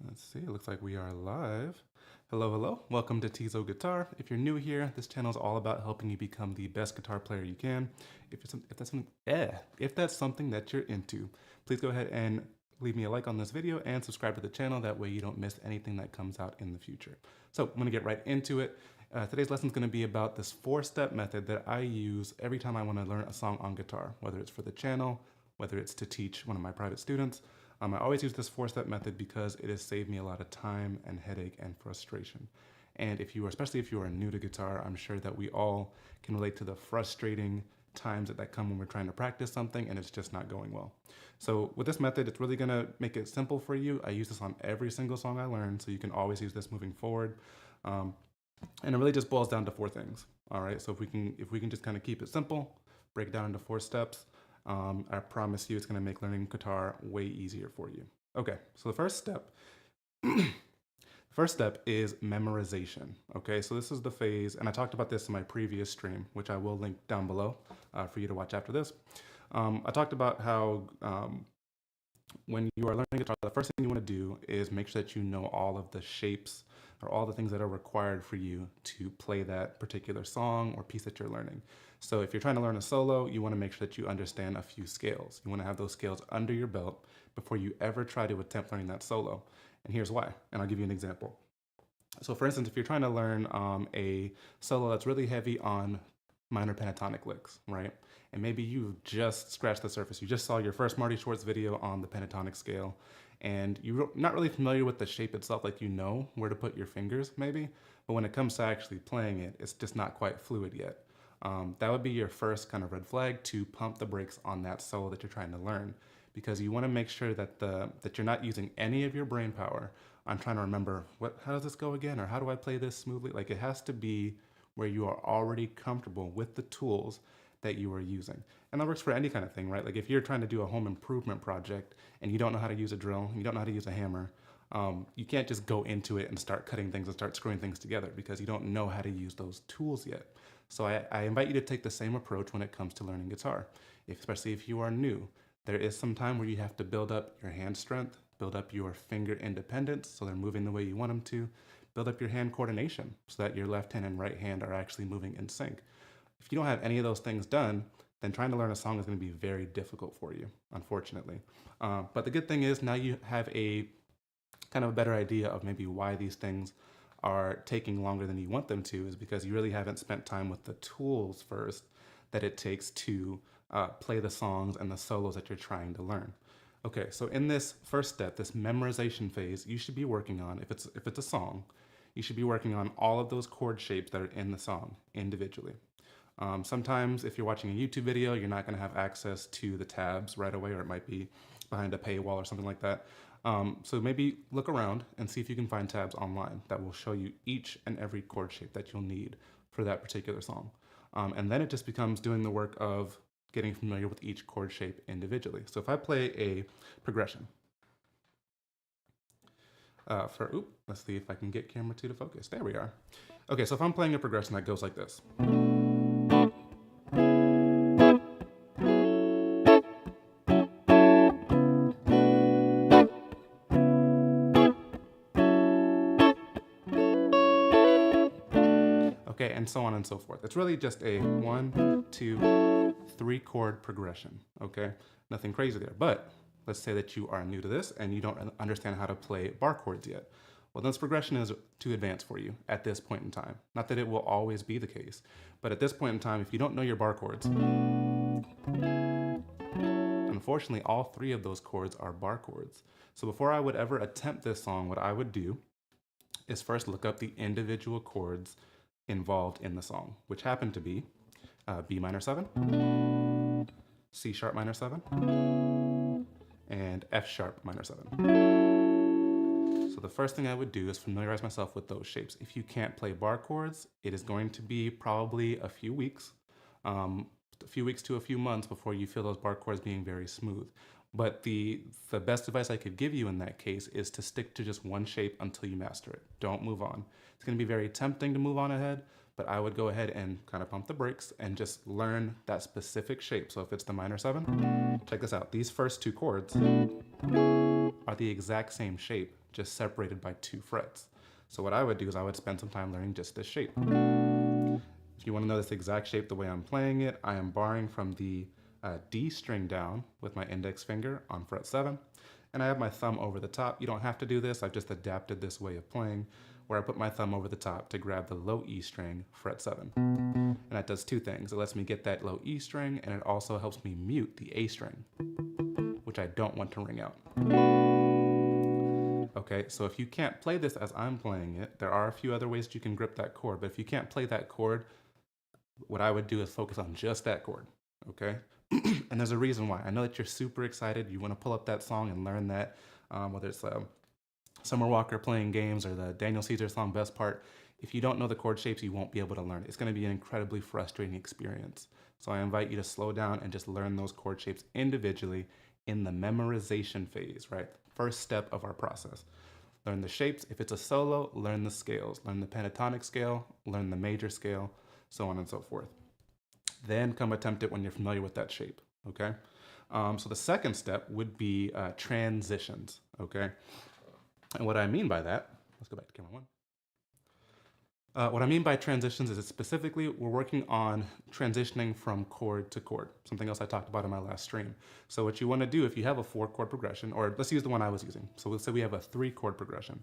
Let's see, it looks like we are live. Hello, hello. Welcome to Tizo Guitar. If you're new here, this channel is all about helping you become the best guitar player you can. If that's something that you're into, please go ahead and leave me a like on this video and subscribe to the channel. That way you don't miss anything that comes out in the future. So I'm gonna get right into it. Today's lesson is gonna be about this 4-step method that I use every time I wanna learn a song on guitar, whether it's for the channel, whether it's to teach one of my private students. I always use this 4-step method because it has saved me a lot of time and headache and frustration. And especially if you are new to guitar, I'm sure that we all can relate to the frustrating times that come when we're trying to practice something and it's just not going well. So with this method, it's really gonna make it simple for you. I use this on every single song I learn, so you can always use this moving forward. And it really just boils down to 4 things. All right, so if we can just kind of keep it simple, break it down into 4 steps, I promise you it's gonna make learning guitar way easier for you. Okay, so the first step, is memorization. Okay, so this is the phase, and I talked about this in my previous stream, which I will link down below for you to watch after this. I talked about how when you are learning guitar, the first thing you want to do is make sure that you know all of the shapes or all the things that are required for you to play that particular song or piece that you're learning. So if you're trying to learn a solo, you want to make sure that you understand a few scales. You want to have those scales under your belt before you ever try to attempt learning that solo. And here's why, and I'll give you an example. So for instance, if you're trying to learn a solo that's really heavy on minor pentatonic licks, right? And maybe you've just scratched the surface. You just saw your first Marty Schwartz video on the pentatonic scale, and you're not really familiar with the shape itself, like you know where to put your fingers maybe, but when it comes to actually playing it, it's just not quite fluid yet. That would be your first kind of red flag to pump the brakes on that solo that you're trying to learn, because you want to make sure that that you're not using any of your brain power on trying to remember how does this go again, or how do I play this smoothly. Like, it has to be where you are already comfortable with the tools that you are using. And that works for any kind of thing, right? Like if you're trying to do a home improvement project and you don't know how to use a drill, you don't know how to use a hammer, you can't just go into it and start cutting things and start screwing things together because you don't know how to use those tools yet. So I invite you to take the same approach when it comes to learning guitar, especially if you are new. There is some time where you have to build up your hand strength, build up your finger independence so they're moving the way you want them to, build up your hand coordination so that your left hand and right hand are actually moving in sync. If you don't have any of those things done, then trying to learn a song is going to be very difficult for you, unfortunately. But the good thing is now you have a kind of a better idea of maybe why these things are taking longer than you want them to, is because you really haven't spent time with the tools first that it takes to play the songs and the solos that you're trying to learn. Okay, so in this first step, this memorization phase, you should be working on, if it's a song, you should be working on all of those chord shapes that are in the song individually. Sometimes if you're watching a YouTube video, you're not going to have access to the tabs right away, or it might be behind a paywall or something like that. So maybe look around and see if you can find tabs online that will show you each and every chord shape that you'll need for that particular song. And then it just becomes doing the work of getting familiar with each chord shape individually. So if I play a progression, let's see if I can get camera 2 to focus. There we are. Okay, so if I'm playing a progression that goes like this. Okay, and so on and so forth. It's really just a 1, 2, 3 chord progression, okay? Nothing crazy there. But let's say that you are new to this and you don't understand how to play bar chords yet. Well, this progression is too advanced for you at this point in time. Not that it will always be the case, but at this point in time, if you don't know your bar chords, unfortunately, all 3 of those chords are bar chords. So before I would ever attempt this song, what I would do is first look up the individual chords involved in the song, which happen to be B minor 7, C sharp minor 7, and F sharp minor 7. So the first thing I would do is familiarize myself with those shapes. If you can't play bar chords, it is going to be probably a few weeks to a few months before you feel those bar chords being very smooth. But the best advice I could give you in that case is to stick to just one shape until you master it. Don't move on. It's going to be very tempting to move on ahead, but I would go ahead and kind of pump the brakes and just learn that specific shape. So if it's the minor 7, check this out. These first 2 chords are the exact same shape, just separated by 2 frets. So what I would do is I would spend some time learning just this shape. If you want to know this exact shape the way I'm playing it, I am borrowing from the D string down with my index finger on fret 7, and I have my thumb over the top. You don't have to do this, I've just adapted this way of playing, where I put my thumb over the top to grab the low E string, fret 7. And that does 2 things. It lets me get that low E string, and it also helps me mute the A string, which I don't want to ring out. Okay, so if you can't play this as I'm playing it, there are a few other ways that you can grip that chord, but if you can't play that chord, what I would do is focus on just that chord, okay? And there's a reason why. I know that you're super excited. You want to pull up that song and learn that, whether it's Summer Walker playing games or the Daniel Caesar song Best Part. If you don't know the chord shapes, you won't be able to learn it. It's going to be an incredibly frustrating experience. So I invite you to slow down and just learn those chord shapes individually in the memorization phase, right? First step of our process. Learn the shapes. If it's a solo, learn the scales. Learn the pentatonic scale, learn the major scale, so on and so forth. Then come attempt it when you're familiar with that shape, okay? So the second step would be transitions, okay? And what I mean by that, let's go back to camera 1. What I mean by transitions is that specifically we're working on transitioning from chord to chord, something else I talked about in my last stream. So what you want to do if you have a 4-chord progression, or let's use the one I was using. So let's say we have a 3-chord progression.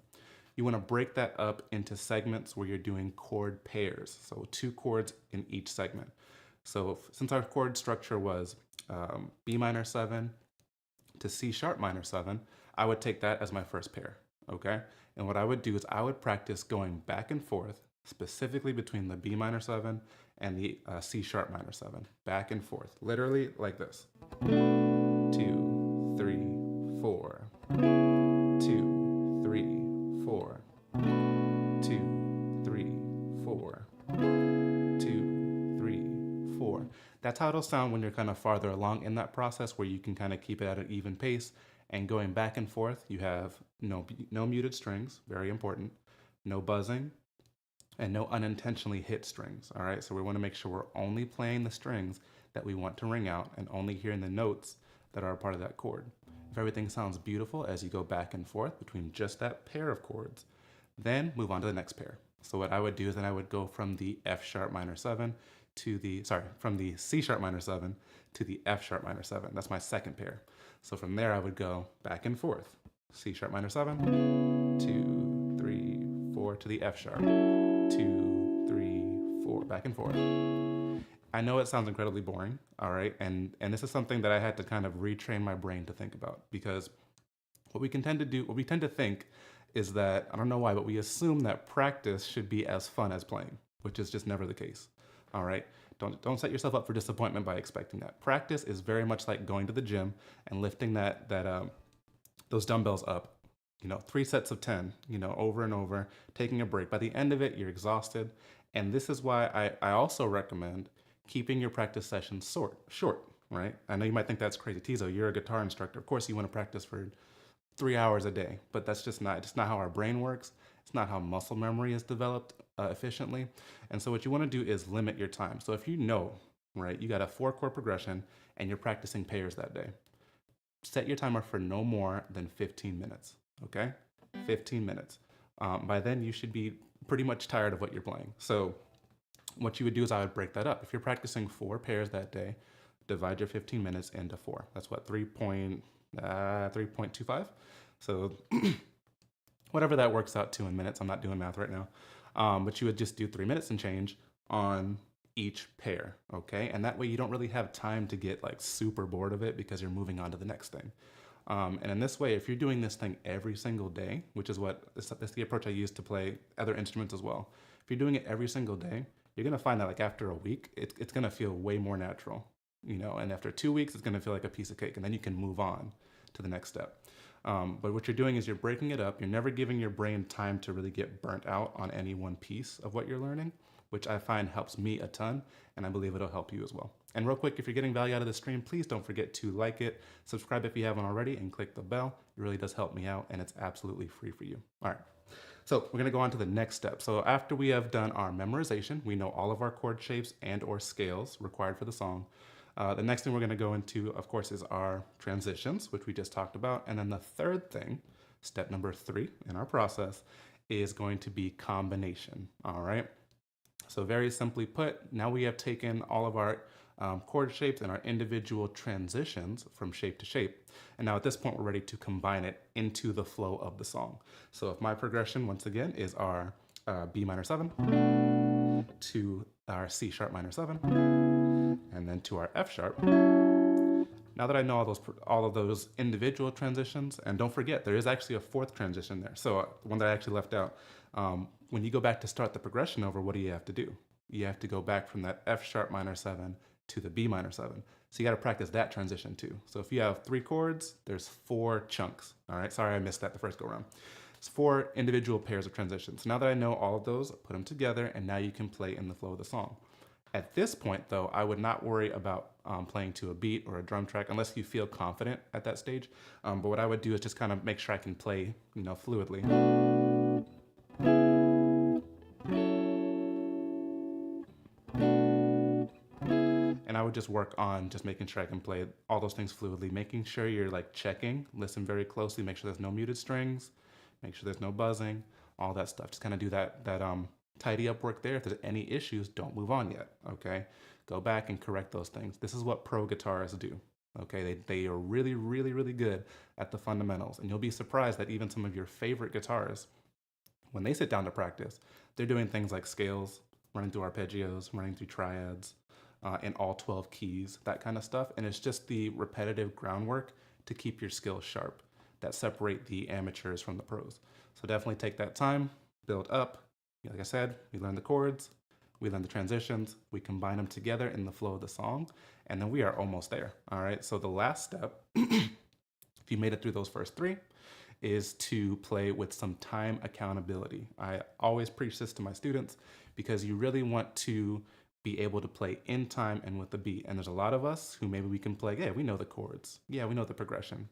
You want to break that up into segments where you're doing chord pairs, so 2 chords in each segment. So since our chord structure was B minor 7 to C sharp minor 7, I would take that as my first pair, okay? And what I would do is I would practice going back and forth, specifically between the B minor 7 and the C sharp minor 7, back and forth, literally like this. 2, 3, 4, 2, 3, 4, 2, 3, 4, 2, 3, 4. That's how it'll sound when you're kind of farther along in that process, where you can kind of keep it at an even pace. And going back and forth, you have no muted strings, very important, no buzzing, and no unintentionally hit strings, all right? So we want to make sure we're only playing the strings that we want to ring out and only hearing the notes that are a part of that chord. If everything sounds beautiful as you go back and forth between just that pair of chords, then move on to the next pair. So what I would do is then I would go from the F sharp minor 7 to the, from the C sharp minor 7 to the F sharp minor 7. That's my second pair. So from there I would go back and forth. C sharp minor 7, 2, 3, 4 to the F sharp, 2, 3, 4, back and forth. I know it sounds incredibly boring, all right? And this is something that I had to kind of retrain my brain to think about, because what we tend to think is that, I don't know why, but we assume that practice should be as fun as playing, which is just never the case, all right? Don't set yourself up for disappointment by expecting that. Practice is very much like going to the gym and lifting those dumbbells up, 3 sets of 10, over and over, taking a break. By the end of it, you're exhausted. And this is why I also recommend keeping your practice sessions short, right? I know you might think that's crazy. Tizo, you're a guitar instructor. Of course you want to practice for 3 hours a day, but that's just not how our brain works. It's not how muscle memory is developed efficiently. And so what you want to do is limit your time. So if you know, right, you got a 4-chord progression and you're practicing pairs that day, set your timer for no more than 15 minutes, okay? 15 minutes. By then you should be pretty much tired of what you're playing. So what you would do is I would break that up. If you're practicing 4 pairs that day, divide your 15 minutes into 4. That's what, 3.25? So whatever that works out to in minutes. I'm not doing math right now. But you would just do 3 minutes and change on each pair, okay? And that way you don't really have time to get like super bored of it because you're moving on to the next thing. And in this way, if you're doing this thing every single day, which is that's the approach I use to play other instruments as well. If you're doing it every single day, you're gonna find that like after a week, it's gonna feel way more natural, and after 2 weeks, it's gonna feel like a piece of cake, and then you can move on to the next step. But what you're doing is you're breaking it up. You're never giving your brain time to really get burnt out on any one piece of what you're learning, which I find helps me a ton, and I believe it'll help you as well. And real quick, if you're getting value out of the stream, please don't forget to like it, subscribe if you haven't already, and click the bell. It really does help me out, and it's absolutely free for you. All right. So we're gonna go on to the next step. So after we have done our memorization, we know all of our chord shapes and or scales required for the song. The next thing we're gonna go into, of course, is our transitions, which we just talked about. And then the third thing, step number 3 in our process, is going to be combination, all right? So very simply put, now we have taken all of our chord shapes and our individual transitions from shape to shape. And now at this point, we're ready to combine it into the flow of the song. So if my progression, once again, is our B minor 7 to our C sharp minor 7, and then to our F sharp. Now that I know all of those individual transitions, and don't forget, there is actually a fourth transition there. So one that I actually left out. When you go back to start the progression over, what do you have to do? You have to go back from that F sharp minor 7 to the B minor 7. So you got to practice that transition too. So if you have 3 chords, there's 4 chunks. All right, sorry I missed that the first go around. It's 4 individual pairs of transitions. Now that I know all of those, put them together, and now you can play in the flow of the song. At this point, though, I would not worry about playing to a beat or a drum track unless you feel confident at that stage. But what I would do is just kind of make sure I can play, fluidly. And I would just work on just making sure I can play all those things fluidly, making sure you're like checking, listen very closely, make sure there's no muted strings, make sure there's no buzzing, all that stuff. Just kind of do that tidy up work there. If there's any issues, don't move on yet, okay? Go back and correct those things. This is what pro guitarists do, okay? They are really, really, really good at the fundamentals. And you'll be surprised that even some of your favorite guitarists, when they sit down to practice, they're doing things like scales, running through arpeggios, running through triads, in all 12 keys, that kind of stuff. And it's just the repetitive groundwork to keep your skills sharp that separate the amateurs from the pros. So definitely take that time, build up. Like I said, we learn the chords, we learn the transitions, we combine them together in the flow of the song, and then we are almost there. All right, so the last step, if you made it through those first 3, is to play with some time accountability. I always preach this to my students because you really want to be able to play in time and with the beat. And there's a lot of us who maybe we can play, yeah, we know the chords. Yeah, we know the progression.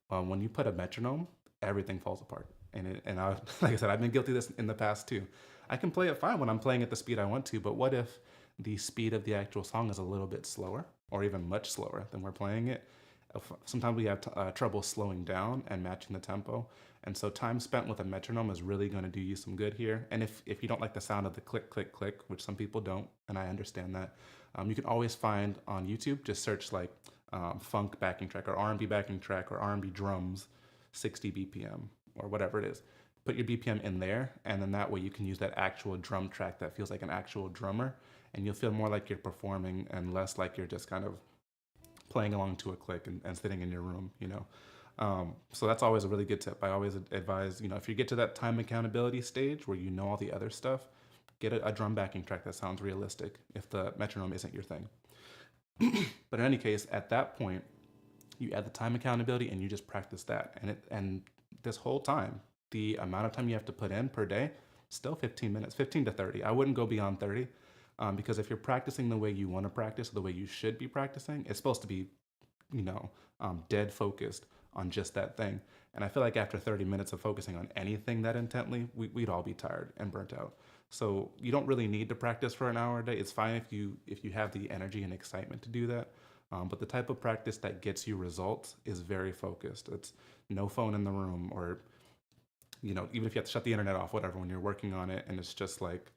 When you put a metronome, everything falls apart. And like I said, I've been guilty of this in the past too. I can play it fine when I'm playing at the speed I want to, but what if the speed of the actual song is a little bit slower or even much slower than we're playing it? Sometimes we have trouble slowing down and matching the tempo. And so time spent with a metronome is really going to do you some good here. And if you don't like the sound of the click, click, click, which some people don't, and I understand that, you can always find on YouTube, just search like funk backing track or R&B backing track or R&B drums, 60 BPM or whatever it is. Put your BPM in there, and then that way you can use that actual drum track that feels like an actual drummer, and you'll feel more like you're performing and less like you're just kind of playing along to a click and sitting in your room, So that's always a really good tip. I always advise, if you get to that time accountability stage where you know all the other stuff, get a drum backing track that sounds realistic if the metronome isn't your thing. But in any case, at that point, you add the time accountability and you just practice that. And this whole time, the amount of time you have to put in per day, still 15 minutes, 15 to 30. I wouldn't go beyond 30. Because if you're practicing the way you want to practice, the way you should be practicing, it's supposed to be, dead focused on just that thing. And I feel like after 30 minutes of focusing on anything that intently, we'd all be tired and burnt out. So you don't really need to practice for an hour a day. It's fine if you have the energy and excitement to do that. But the type of practice that gets you results is very focused. It's no phone in the room, or even if you have to shut the internet off, whatever, when you're working on it, and it's just like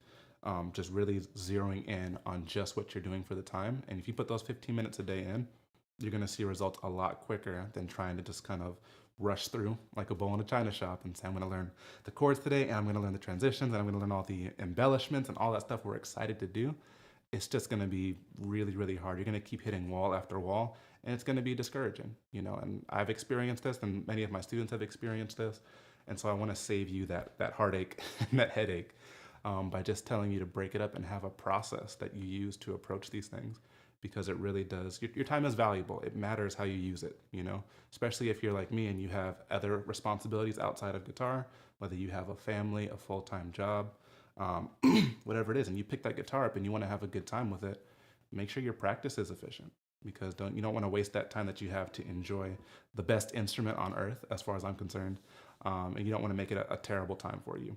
just really zeroing in on just what you're doing for the time. And if you put those 15 minutes a day in, you're going to see results a lot quicker than trying to just kind of rush through like a bull in a china shop and say, I'm going to learn the chords today, and I'm going to learn the transitions, and I'm going to learn all the embellishments and all that stuff we're excited to do. It's just going to be really, really hard. You're going to keep hitting wall after wall, and it's going to be discouraging, and I've experienced this, and many of my students have experienced this. And so I want to save you that heartache and that headache by just telling you to break it up and have a process that you use to approach these things, because it really does. Your time is valuable. It matters how you use it, especially if you're like me and you have other responsibilities outside of guitar, whether you have a family, a full-time job, whatever it is, and you pick that guitar up and you want to have a good time with it, make sure your practice is efficient, because you don't want to waste that time that you have to enjoy the best instrument on earth, as far as I'm concerned, and you don't want to make it a terrible time for you.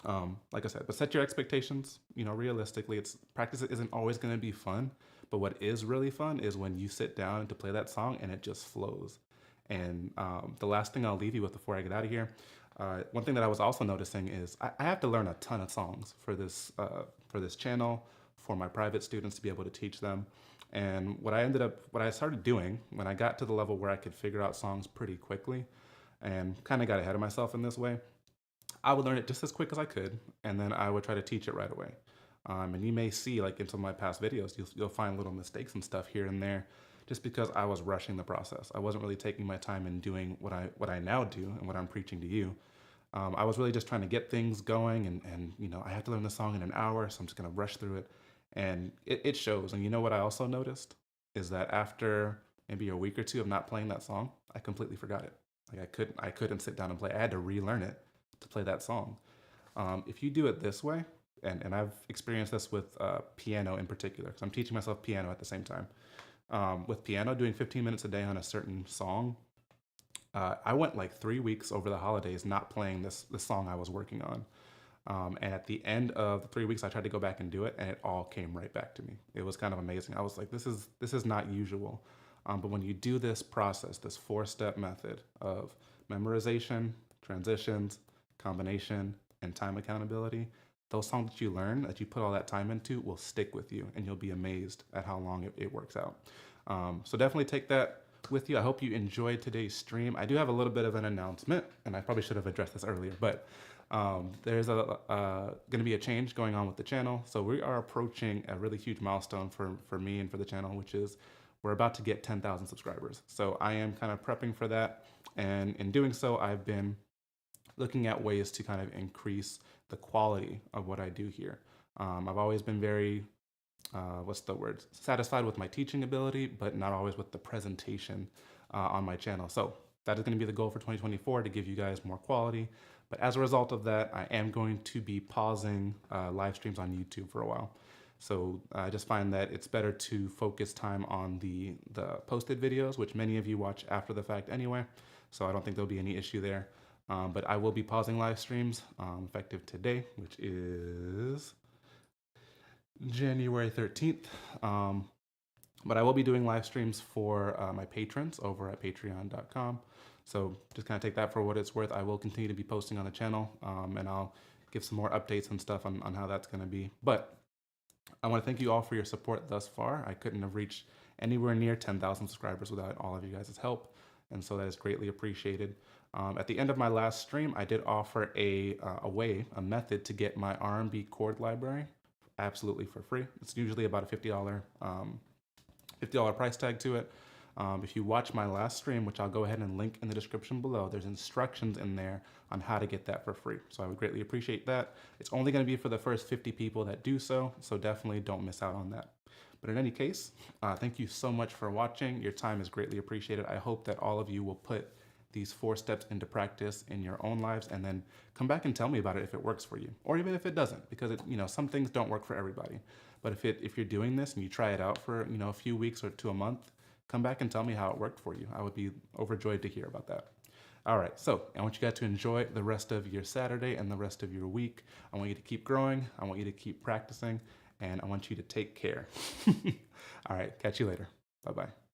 Like I said, but set your expectations. You know, realistically, it's practice isn't always going to be fun, but what is really fun is when you sit down to play that song and it just flows. And the last thing I'll leave you with before I get out of here, one thing that I was also noticing is I have to learn a ton of songs for this channel, for my private students to be able to teach them. And what I started doing when I got to the level where I could figure out songs pretty quickly, and kind of got ahead of myself in this way, I would learn it just as quick as I could, and then I would try to teach it right away. And you may see, like in some of my past videos, you'll find little mistakes and stuff here and there, just because I was rushing the process. I wasn't really taking my time and doing what I now do and what I'm preaching to you. I was really just trying to get things going, and you know, I have to learn the song in an hour, so I'm just gonna rush through it, and it shows. And you know what I also noticed is that after maybe a week or two of not playing that song, I completely forgot it. Like I couldn't sit down and play. I had to relearn it to play that song. If you do it this way, and I've experienced this with piano in particular, because I'm teaching myself piano at the same time. With piano, doing 15 minutes a day on a certain song, I went like 3 weeks over the holidays not playing the song I was working on. And at the end of the 3 weeks, I tried to go back and do it, and it all came right back to me. It was kind of amazing. I was like, this is not usual. But when you do this process, this 4-step method of memorization, transitions, combination, and time accountability, those songs that you learn, that you put all that time into, will stick with you, and you'll be amazed at how long it works out. So definitely take that with you. I hope you enjoyed today's stream. I do have a little bit of an announcement, and I probably should have addressed this earlier, but there's going to be a change going on with the channel. So we are approaching a really huge milestone for me and for the channel, which is we're about to get 10,000 subscribers. So I am kind of prepping for that. And in doing so, I've been looking at ways to kind of increase the quality of what I do here. I've always been very, what's the word, satisfied with my teaching ability, but not always with the presentation on my channel. So that is going to be the goal for 2024, to give you guys more quality. But as a result of that, I am going to be pausing live streams on YouTube for a while. So I just find that it's better to focus time on the posted videos, which many of you watch after the fact anyway. So I don't think there'll be any issue there. But I will be pausing live streams effective today, which is January 13th. But I will be doing live streams for my patrons over at patreon.com. So just kind of take that for what it's worth. I will continue to be posting on the channel, and I'll give some more updates and stuff on how that's going to be. But I want to thank you all for your support thus far. I couldn't have reached anywhere near 10,000 subscribers without all of you guys' help, and so that is greatly appreciated. At the end of my last stream, I did offer a method to get my R&B chord library absolutely for free. It's usually about a $50 price tag to it. If you watch my last stream, which I'll go ahead and link in the description below, there's instructions in there on how to get that for free. So I would greatly appreciate that. It's only going to be for the first 50 people that do so, so definitely don't miss out on that. But in any case, thank you so much for watching. Your time is greatly appreciated. I hope that all of you will put these 4 steps into practice in your own lives, and then come back and tell me about it if it works for you, or even if it doesn't, because some things don't work for everybody. But if you're doing this and you try it out for a few weeks or to a month, come back and tell me how it worked for you. I would be overjoyed to hear about that. All right, so I want you guys to enjoy the rest of your Saturday and the rest of your week. I want you to keep growing. I want you to keep practicing, and I want you to take care. All right, catch you later. Bye-bye.